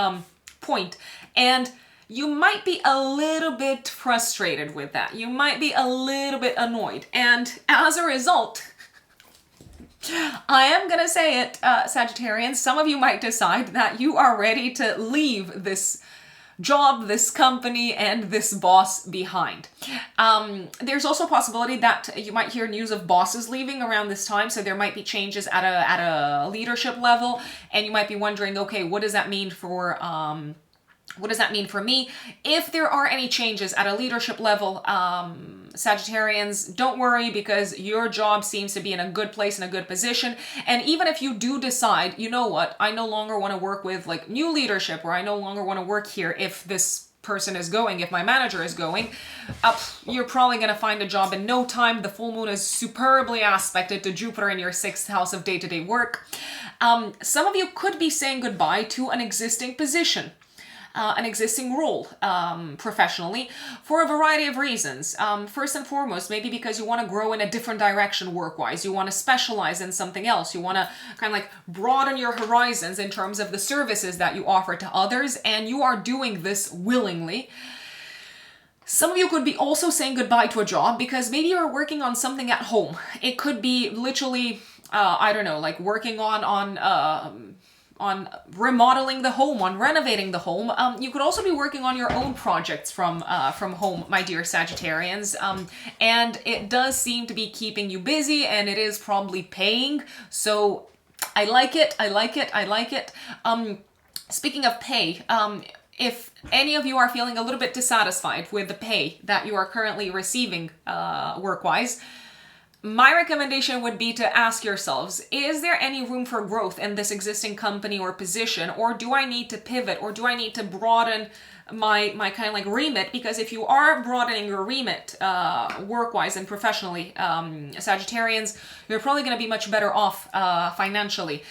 S1: point. And you might be a little bit frustrated with that. You might be a little bit annoyed. And as a result, I am going to say it, Sagittarians, some of you might decide that you are ready to leave this job, this company, and this boss behind. There's also a possibility that you might hear news of bosses leaving around this time, so there might be changes at a leadership level, and you might be wondering, okay, what does that mean for me? If there are any changes at a leadership level, Sagittarians, don't worry, because your job seems to be in a good place, in a good position. And even if you do decide, you know what, I no longer want to work with like new leadership, or I no longer want to work here if this person is going, if my manager is going, you're probably going to find a job in no time. The full moon is superbly aspected to Jupiter in your 6th house of day-to-day work. Some of you could be saying goodbye to an existing position. An existing role professionally, for a variety of reasons. First and foremost, maybe because you want to grow in a different direction work-wise. You want to specialize in something else. You want to kind of like broaden your horizons in terms of the services that you offer to others, and you are doing this willingly. Some of you could be also saying goodbye to a job because maybe you're working on something at home. It could be literally, I don't know, like working on remodeling the home, on renovating the home. You could also be working on your own projects from home, my dear Sagittarians. And it does seem to be keeping you busy, and it is probably paying. So I like it. I like it. I like it. Speaking of pay, if any of you are feeling a little bit dissatisfied with the pay that you are currently receiving work-wise, my recommendation would be to ask yourselves, is there any room for growth in this existing company or position? Or do I need to pivot? Or do I need to broaden my kind of like remit? Because if you are broadening your remit work-wise and professionally, Sagittarians, you're probably going to be much better off financially.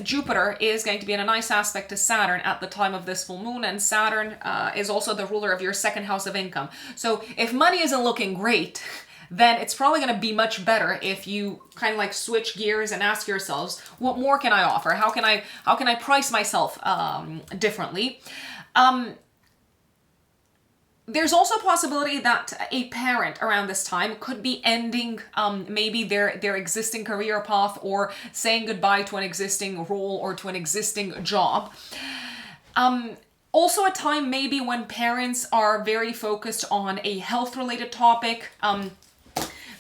S1: Jupiter is going to be in a nice aspect to Saturn at the time of this full moon, and Saturn is also the ruler of your 2nd house of income. So if money isn't looking great, then it's probably going to be much better if you kind of like switch gears and ask yourselves, what more can I offer? How can I price myself differently? There's also a possibility that a parent around this time could be ending maybe their existing career path, or saying goodbye to an existing role or to an existing job. Also a time maybe when parents are very focused on a health-related topic.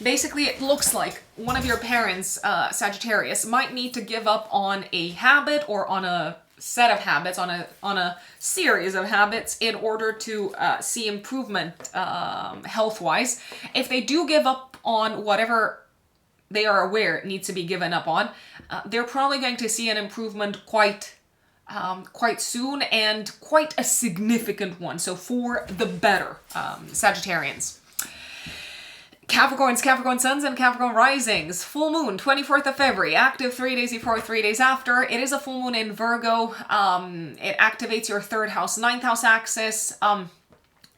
S1: Basically, it looks like one of your parents, Sagittarius, might need to give up on a habit or on a set of habits, on a series of habits, in order to see improvement health-wise. If they do give up on whatever they are aware needs to be given up on, they're probably going to see an improvement quite soon, and quite a significant one. So for the better, Sagittarians. Capricorns, Capricorn suns, and Capricorn risings. Full moon, 24th of February. Active 3 days before, 3 days after. It is a full moon in Virgo. It activates your 3rd house, 9th house axis.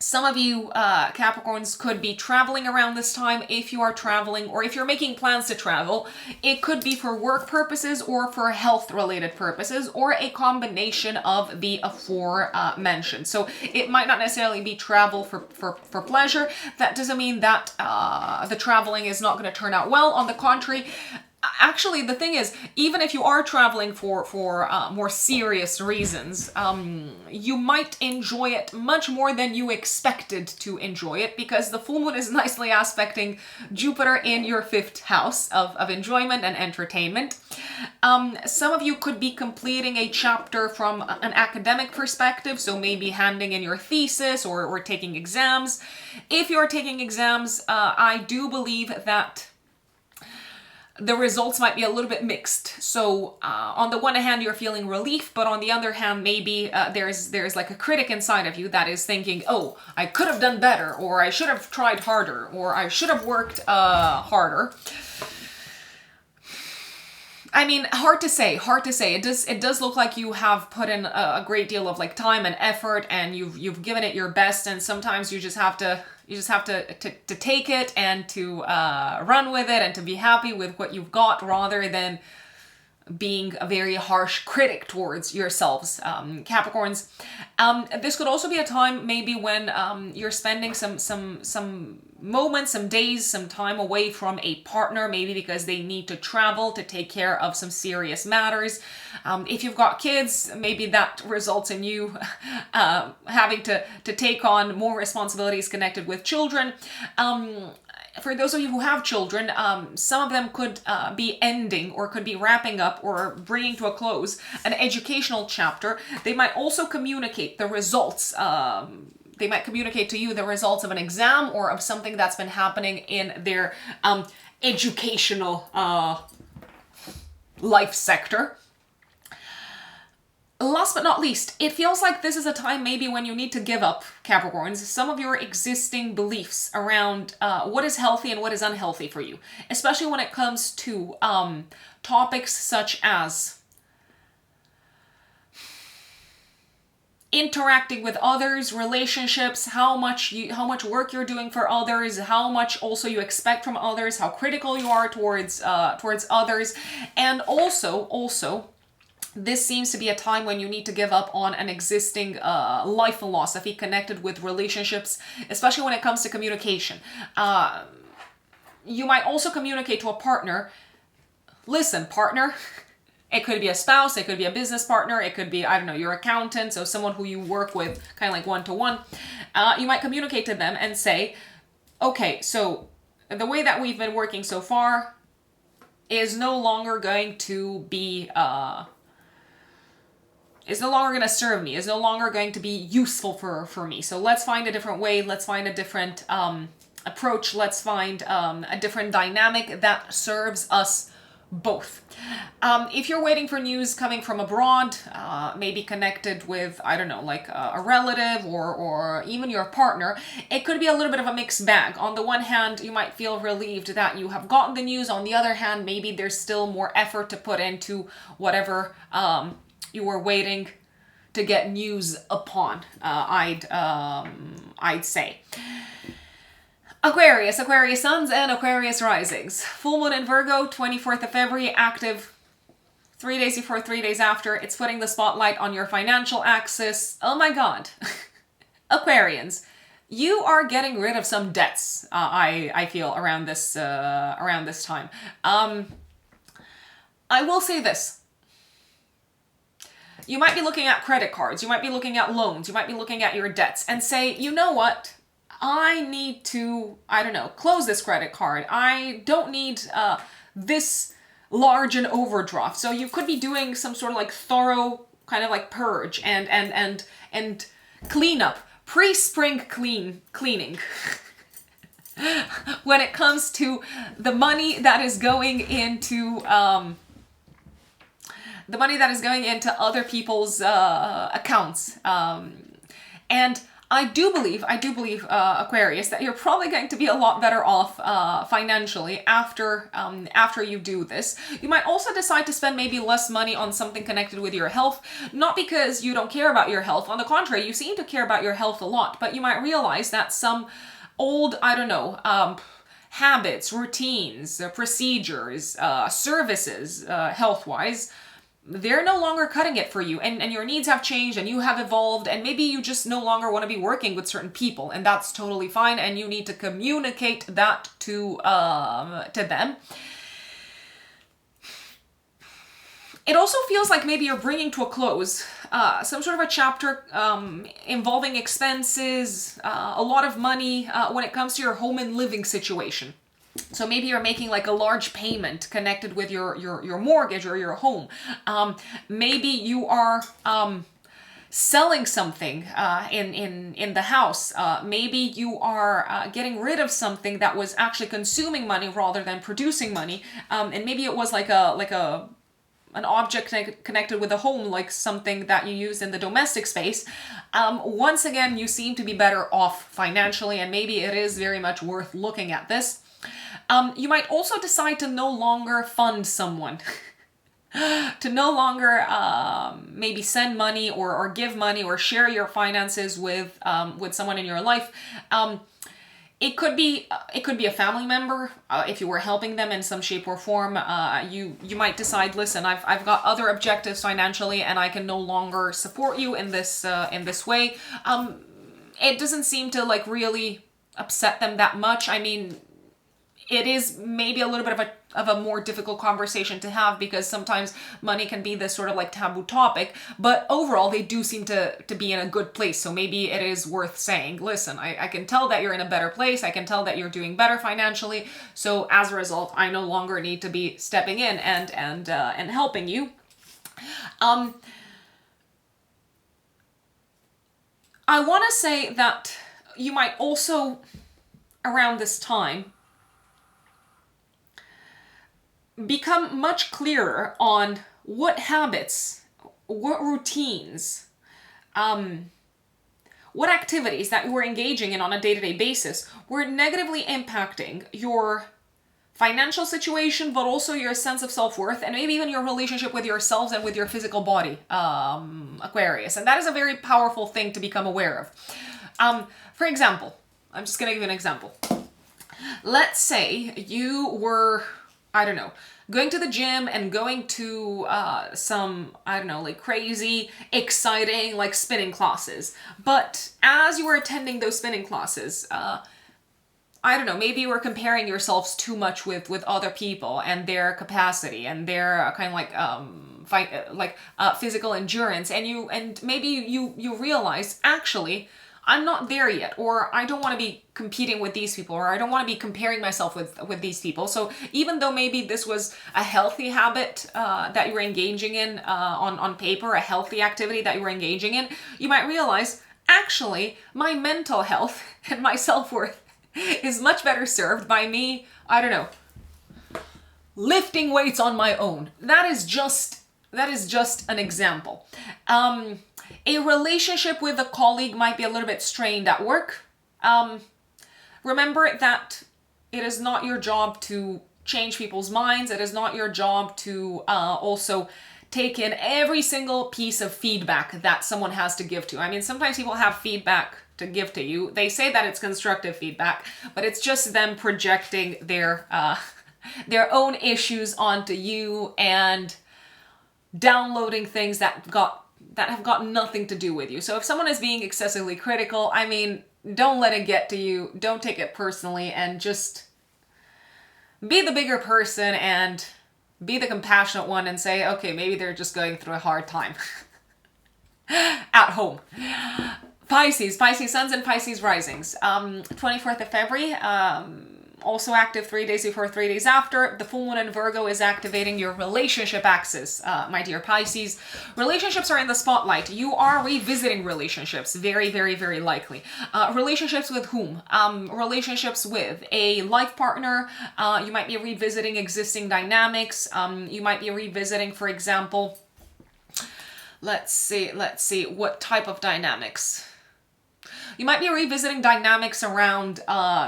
S1: Some of you Capricorns could be traveling around this time. If you are traveling, or if you're making plans to travel, it could be for work purposes or for health-related purposes, or a combination of the aforementioned. So it might not necessarily be travel for pleasure. That doesn't mean that the traveling is not going to turn out well. On the contrary, actually, the thing is, even if you are traveling for more serious reasons, you might enjoy it much more than you expected to enjoy it, because the full moon is nicely aspecting Jupiter in your 5th house of enjoyment and entertainment. Some of you could be completing a chapter from an academic perspective, so maybe handing in your thesis or taking exams. If you're taking exams, I do believe that the results might be a little bit mixed. So on the one hand, you're feeling relief, but on the other hand, maybe there's like a critic inside of you that is thinking, oh, I could have done better, or I should have tried harder, or I should have worked harder. I mean, hard to say. It does look like you have put in a great deal of like time and effort, and you've given it your best, and sometimes you just have to take it and to run with it and to be happy with what you've got, rather than being a very harsh critic towards yourselves, Capricorns. This could also be a time maybe when you're spending some moments, some days, some time away from a partner, maybe because they need to travel to take care of some serious matters. If you've got kids, maybe that results in you having to take on more responsibilities connected with children. For those of you who have children, some of them could be ending or could be wrapping up or bringing to a close an educational chapter. They might also communicate the results. They might communicate to you the results of an exam or of something that's been happening in their educational life sector. Last but not least, it feels like this is a time maybe when you need to give up, Capricorns, some of your existing beliefs around what is healthy and what is unhealthy for you, especially when it comes to topics such as interacting with others, relationships, how much work you're doing for others, how much also you expect from others, how critical you are towards others, and also. This seems to be a time when you need to give up on an existing life philosophy connected with relationships, especially when it comes to communication. You might also communicate to a partner, listen, partner, it could be a spouse, it could be a business partner, it could be, I don't know, your accountant, so someone who you work with kind of like one-to-one. You might communicate to them and say, okay, so the way that we've been working so far is no longer going to be... is no longer going to serve me, is no longer going to be useful for me. So let's find a different way, let's find a different approach, let's find a different dynamic that serves us both. If you're waiting for news coming from abroad, maybe connected with, I don't know, like a relative or even your partner, it could be a little bit of a mixed bag. On the one hand, you might feel relieved that you have gotten the news. On the other hand, maybe there's still more effort to put into whatever you were waiting to get news upon, I'd say. Aquarius suns and Aquarius risings. Full moon in Virgo, 24th of February, active 3 days before, 3 days after. It's putting the spotlight on your financial axis. Oh my God. Aquarians, you are getting rid of some debts, I feel, around this time. I will say this. You might be looking at credit cards, you might be looking at loans, you might be looking at your debts and say, you know what? I need to, I don't know, close this credit card. I don't need this large an overdraft. So you could be doing some sort of like thorough kind of like purge and cleanup, pre-spring cleaning. When it comes to the money that is going into other people's accounts. And I do believe, Aquarius, that you're probably going to be a lot better off financially after you do this. You might also decide to spend maybe less money on something connected with your health, not because you don't care about your health. On the contrary, you seem to care about your health a lot, but you might realize that some old, I don't know, habits, routines, procedures, services, health-wise, they're no longer cutting it for you, and your needs have changed and you have evolved, and maybe you just no longer want to be working with certain people, and that's totally fine, and you need to communicate that to them. It also feels like maybe you're bringing to a close some sort of a chapter involving expenses, a lot of money when it comes to your home and living situation. So maybe you're making like a large payment connected with your mortgage or your home. Maybe you are selling something in the house. Maybe you are getting rid of something that was actually consuming money rather than producing money. And maybe it was like an object connected with a home, like something that you use in the domestic space. Once again, you seem to be better off financially, and maybe it is very much worth looking at this. You might also decide to no longer fund someone. To no longer maybe send money or give money or share your finances with someone in your life. It could be a family member. If you were helping them in some shape or form, you might decide, listen, I've got other objectives financially, and I can no longer support you in this way. It doesn't seem to like really upset them that much. I mean, it is maybe a little bit of a more difficult conversation to have, because sometimes money can be this sort of like taboo topic, but overall they do seem to be in a good place. So maybe it is worth saying, listen, I can tell that you're in a better place. I can tell that you're doing better financially. So as a result, I no longer need to be stepping in and helping you. I want to say that you might also, around this time, become much clearer on what habits, what routines, what activities that you were engaging in on a day-to-day basis were negatively impacting your financial situation, but also your sense of self-worth, and maybe even your relationship with yourselves and with your physical body, Aquarius. And that is a very powerful thing to become aware of. For example, I'm just going to give you an example. Let's say you were, I don't know, going to the gym and going to some, I don't know, like crazy, exciting, like spinning classes. But as you were attending those spinning classes, I don't know, maybe you were comparing yourselves too much with other people and their capacity and their kind of like physical endurance, and maybe you realize, actually, I'm not there yet, or I don't want to be competing with these people, or I don't want to be comparing myself with these people. So even though maybe this was a healthy habit that you were engaging in on paper, a healthy activity that you were engaging in, you might realize, actually, my mental health and my self-worth is much better served by me, I don't know, lifting weights on my own. That is just an example. A relationship with a colleague might be a little bit strained at work. Remember that it is not your job to change people's minds. It is not your job to also take in every single piece of feedback that someone has to give to you. I mean, sometimes people have feedback to give to you. They say that it's constructive feedback, but it's just them projecting their own issues onto you and downloading things that have got nothing to do with you. So if someone is being excessively critical, I mean, don't let it get to you. Don't take it personally, and just be the bigger person and be the compassionate one and say, okay, maybe they're just going through a hard time at home. Pisces suns and Pisces risings. 24th of February, also active 3 days before, 3 days after. The full moon in Virgo is activating your relationship axis, my dear Pisces. Relationships are in the spotlight. You are revisiting relationships, very, very, very likely. Relationships with whom? Relationships with a life partner. You might be revisiting existing dynamics. You might be revisiting, for example, let's see, what type of dynamics? You might be revisiting dynamics around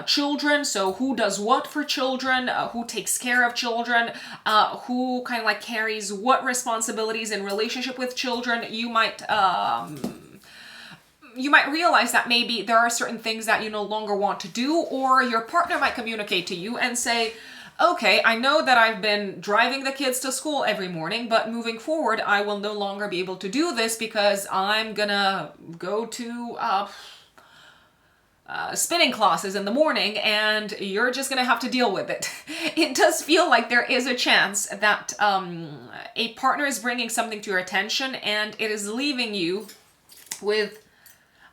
S1: children. So who does what for children, who takes care of children, who kind of like carries what responsibilities in relationship with children. You might realize that maybe there are certain things that you no longer want to do, or your partner might communicate to you and say, okay, I know that I've been driving the kids to school every morning, but moving forward, I will no longer be able to do this because I'm gonna go to spinning classes in the morning, and you're just gonna have to deal with it. It does feel like there is a chance that a partner is bringing something to your attention, and it is leaving you with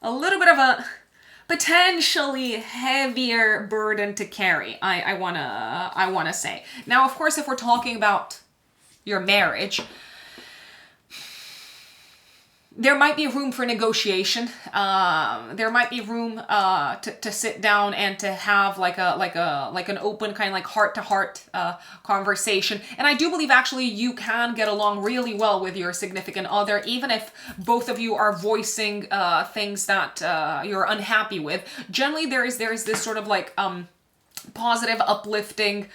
S1: a little bit of a potentially heavier burden to carry. I wanna say. Now, of course, if we're talking about your marriage, there might be room for negotiation. There might be room to sit down and to have like an open kind of like heart-to-heart conversation. And I do believe actually you can get along really well with your significant other, even if both of you are voicing things that you're unhappy with. Generally, there is this sort of like positive, uplifting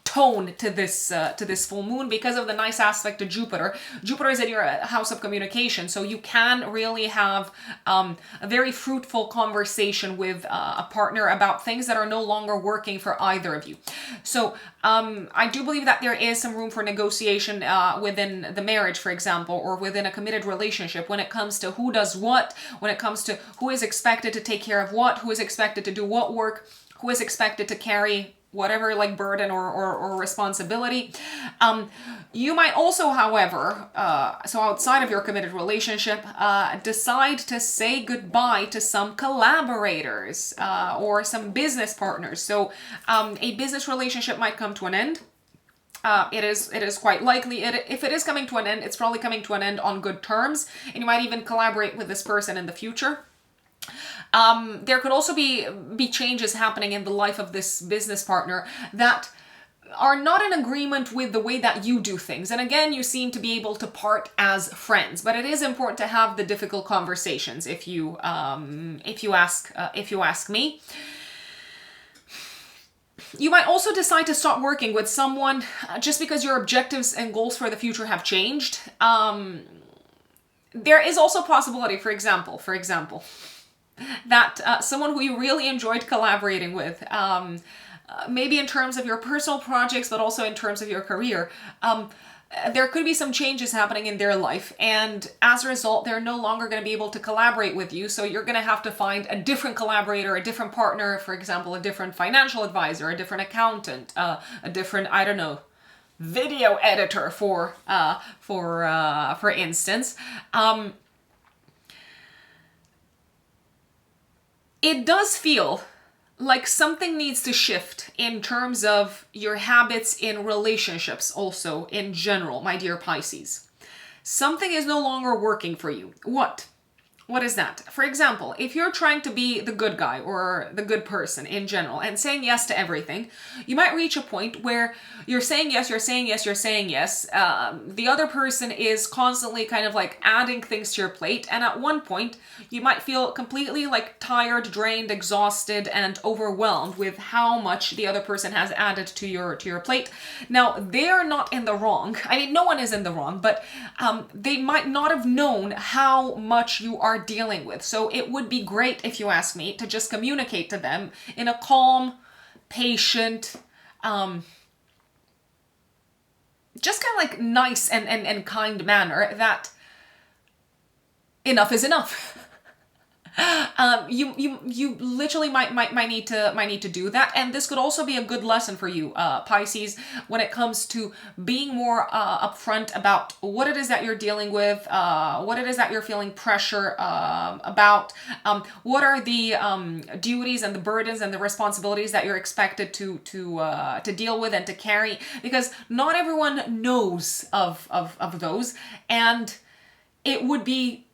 S1: tone to this full moon because of the nice aspect to Jupiter. Jupiter is in your house of communication, so you can really have a very fruitful conversation with a partner about things that are no longer working for either of you. So I do believe that there is some room for negotiation within the marriage, for example, or within a committed relationship when it comes to who does what, when it comes to who is expected to take care of what, who is expected to do what work, who is expected to carry whatever like burden or responsibility. You might also, however, so outside of your committed relationship, decide to say goodbye to some collaborators or some business partners. So a business relationship might come to an end. It is quite likely, if it is coming to an end, it's probably coming to an end on good terms, and you might even collaborate with this person in the future. There could also be changes happening in the life of this business partner that are not in agreement with the way that you do things. And again, you seem to be able to part as friends, but it is important to have the difficult conversations if you ask me. You might also decide to stop working with someone just because your objectives and goals for the future have changed. There is also a possibility, for example, that someone who you really enjoyed collaborating with, maybe in terms of your personal projects, but also in terms of your career, there could be some changes happening in their life, and as a result, they're no longer going to be able to collaborate with you, so you're going to have to find a different collaborator, a different partner, for example, a different financial advisor, a different accountant, a different, I don't know, video editor for instance. It does feel like something needs to shift in terms of your habits in relationships also in general, my dear Pisces. Something is no longer working for you. What? What is that? For example, if you're trying to be the good guy or the good person in general and saying yes to everything, you might reach a point where you're saying yes, you're saying yes, you're saying yes. The other person is constantly kind of like adding things to your plate. And at one point, you might feel completely like tired, drained, exhausted, and overwhelmed with how much the other person has added to your plate. Now, they are not in the wrong. I mean, no one is in the wrong, but they might not have known how much you are dealing with. So it would be great, if you ask me, to just communicate to them in a calm, patient, just kind of like nice and kind manner that enough is enough. You literally might need to do that, and this could also be a good lesson for you, Pisces, when it comes to being more upfront about what it is that you're dealing with, what it is that you're feeling pressure about, what are the duties and the burdens and the responsibilities that you're expected to deal with and to carry, because not everyone knows of those, and it would be,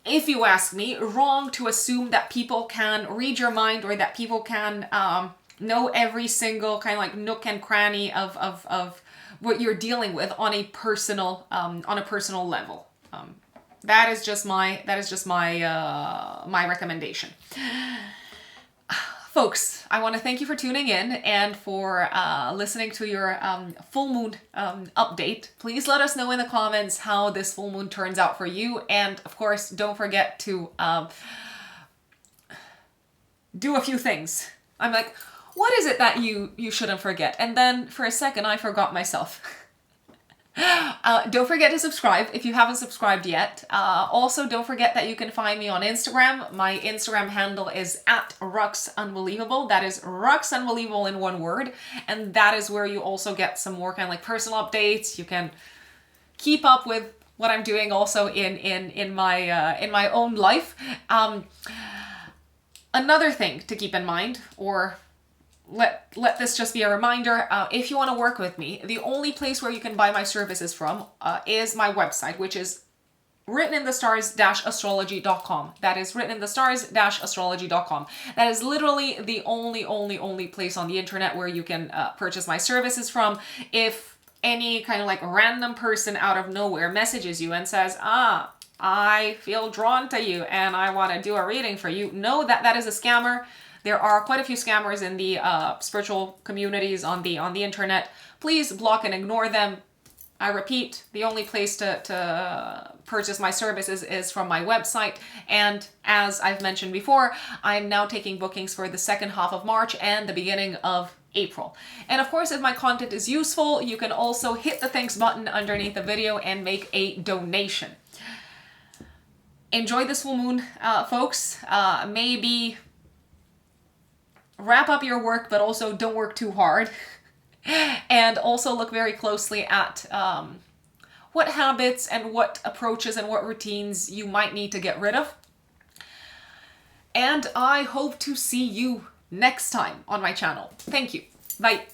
S1: if you ask me, wrong to assume that people can read your mind or that people can know every single kind of like nook and cranny of what you're dealing with on a personal level. That is just my my recommendation. Folks, I want to thank you for tuning in and for listening to your full moon update. Please let us know in the comments how this full moon turns out for you. And of course, don't forget to do a few things. I'm like, what is it that you shouldn't forget? And then for a second, I forgot myself. Don't forget to subscribe if you haven't subscribed yet. Also, don't forget that you can find me on Instagram. My Instagram handle is @RuxUnbelievable. That is RuxUnbelievable in one word. And that is where you also get some more kind of like personal updates. You can keep up with what I'm doing also in my own life. Another thing to keep in mind, or let this just be a reminder, if you want to work with me, the only place where you can buy my services from is my website, which is writteninthestars-astrology.com. That is writteninthestars-astrology.com. That is literally the only place on the internet where you can purchase my services from. If any kind of like random person out of nowhere messages you and says, I feel drawn to you and I want to do a reading for you, know that that is a scammer. There are quite a few scammers in the spiritual communities on the internet. Please block and ignore them. I repeat, the only place to purchase my services is from my website. And as I've mentioned before, I'm now taking bookings for the second half of March and the beginning of April. And of course, if my content is useful, you can also hit the thanks button underneath the video and make a donation. Enjoy this full moon, folks. Maybe wrap up your work, but also don't work too hard. And also look very closely at what habits and what approaches and what routines you might need to get rid of. And I hope to see you next time on my channel. Thank you. Bye.